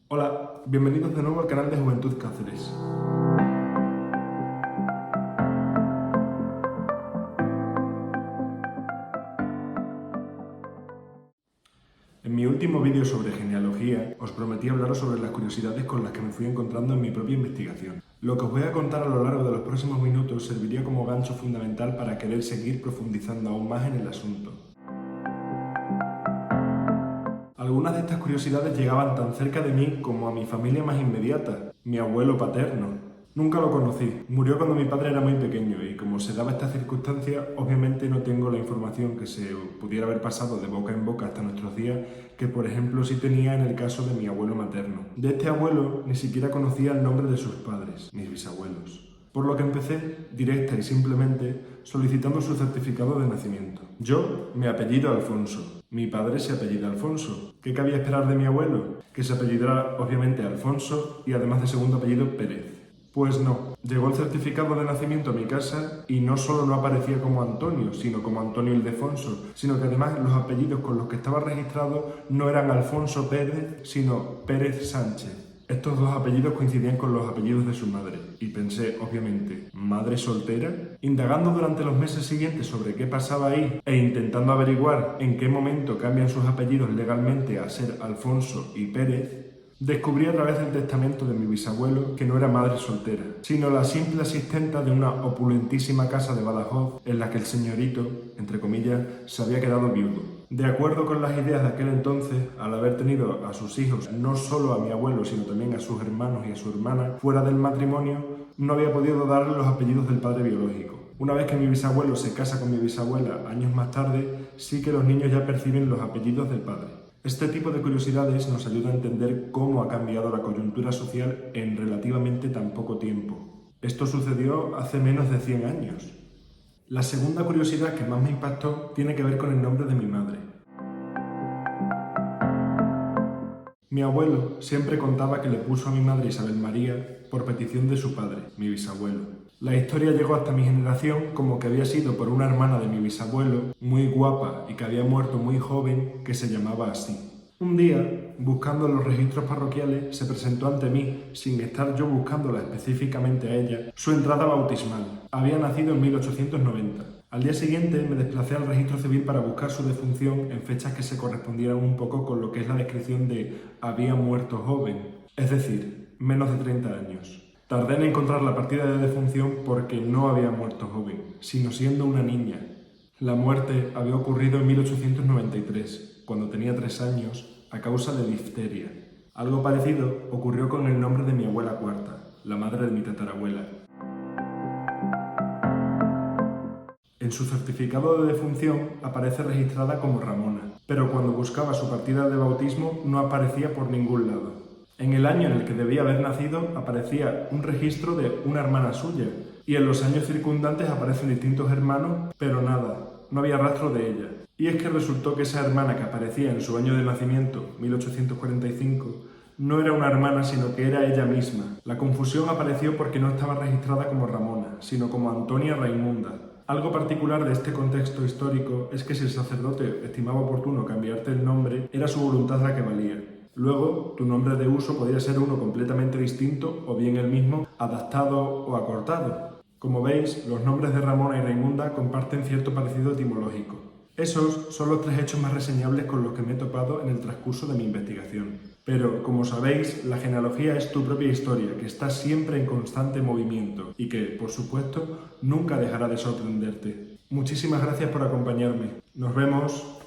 Hola, bienvenidos de nuevo al canal de Juventud Cáceres. En mi último vídeo sobre genealogía, os prometí hablaros sobre las curiosidades con las que me fui encontrando en mi propia investigación. Lo que os voy a contar a lo largo de los próximos minutos serviría como gancho fundamental para querer seguir profundizando aún más en el asunto. Algunas de estas curiosidades llegaban tan cerca de mí como a mi familia más inmediata, mi abuelo paterno. Nunca lo conocí, murió cuando mi padre era muy pequeño y como se daba esta circunstancia, obviamente no tengo la información que se pudiera haber pasado de boca en boca hasta nuestros días, que por ejemplo sí tenía en el caso de mi abuelo materno. De este abuelo ni siquiera conocía el nombre de sus padres, mis bisabuelos. Por lo que empecé, directa y simplemente, solicitando su certificado de nacimiento. Yo me apellido Alfonso. Mi padre se apellida Alfonso. ¿Qué cabía esperar de mi abuelo? Que se apellidara obviamente Alfonso y además de segundo apellido Pérez. Pues no, llegó el certificado de nacimiento a mi casa y no solo no aparecía como Antonio, sino como Antonio Ildefonso, sino que además los apellidos con los que estaba registrado no eran Alfonso Pérez, sino Pérez Sánchez. Estos dos apellidos coincidían con los apellidos de su madre, y pensé, obviamente, ¿madre soltera? Indagando durante los meses siguientes sobre qué pasaba ahí e intentando averiguar en qué momento cambian sus apellidos legalmente a ser Alfonso y Pérez, descubrí a través del testamento de mi bisabuelo que no era madre soltera, sino la simple asistenta de una opulentísima casa de Badajoz en la que el señorito, entre comillas, se había quedado viudo. De acuerdo con las ideas de aquel entonces, al haber tenido a sus hijos, no solo a mi abuelo, sino también a sus hermanos y a su hermana, fuera del matrimonio, no había podido darle los apellidos del padre biológico. Una vez que mi bisabuelo se casa con mi bisabuela años más tarde, sí que los niños ya perciben los apellidos del padre. Este tipo de curiosidades nos ayuda a entender cómo ha cambiado la coyuntura social en relativamente tan poco tiempo. Esto sucedió hace menos de 100 años. La segunda curiosidad que más me impactó tiene que ver con el nombre de mi madre. Mi abuelo siempre contaba que le puso a mi madre Isabel María por petición de su padre, mi bisabuelo. La historia llegó hasta mi generación como que había sido por una hermana de mi bisabuelo, muy guapa y que había muerto muy joven, que se llamaba así. Un día, buscando en los registros parroquiales, se presentó ante mí, sin estar yo buscándola específicamente a ella, su entrada bautismal. Había nacido en 1890. Al día siguiente me desplacé al registro civil para buscar su defunción en fechas que se correspondieran un poco con lo que es la descripción de había muerto joven, es decir, menos de 30 años. Tardé en encontrar la partida de defunción porque no había muerto joven, sino siendo una niña. La muerte había ocurrido en 1893, cuando tenía 3 años, a causa de difteria. Algo parecido ocurrió con el nombre de mi abuela cuarta, la madre de mi tatarabuela. En su certificado de defunción aparece registrada como Ramona, pero cuando buscaba su partida de bautismo no aparecía por ningún lado. En el año en el que debía haber nacido aparecía un registro de una hermana suya, y en los años circundantes aparecen distintos hermanos, pero nada, no había rastro de ella. Y es que resultó que esa hermana que aparecía en su año de nacimiento, 1845, no era una hermana, sino que era ella misma. La confusión apareció porque no estaba registrada como Ramona, sino como Antonia Raimunda. Algo particular de este contexto histórico es que si el sacerdote estimaba oportuno cambiarte el nombre, era su voluntad la que valía. Luego, tu nombre de uso podría ser uno completamente distinto o bien el mismo, adaptado o acortado. Como veis, los nombres de Ramona y Raimunda comparten cierto parecido etimológico. Esos son los 3 hechos más reseñables con los que me he topado en el transcurso de mi investigación. Pero, como sabéis, la genealogía es tu propia historia, que está siempre en constante movimiento y que, por supuesto, nunca dejará de sorprenderte. Muchísimas gracias por acompañarme. Nos vemos.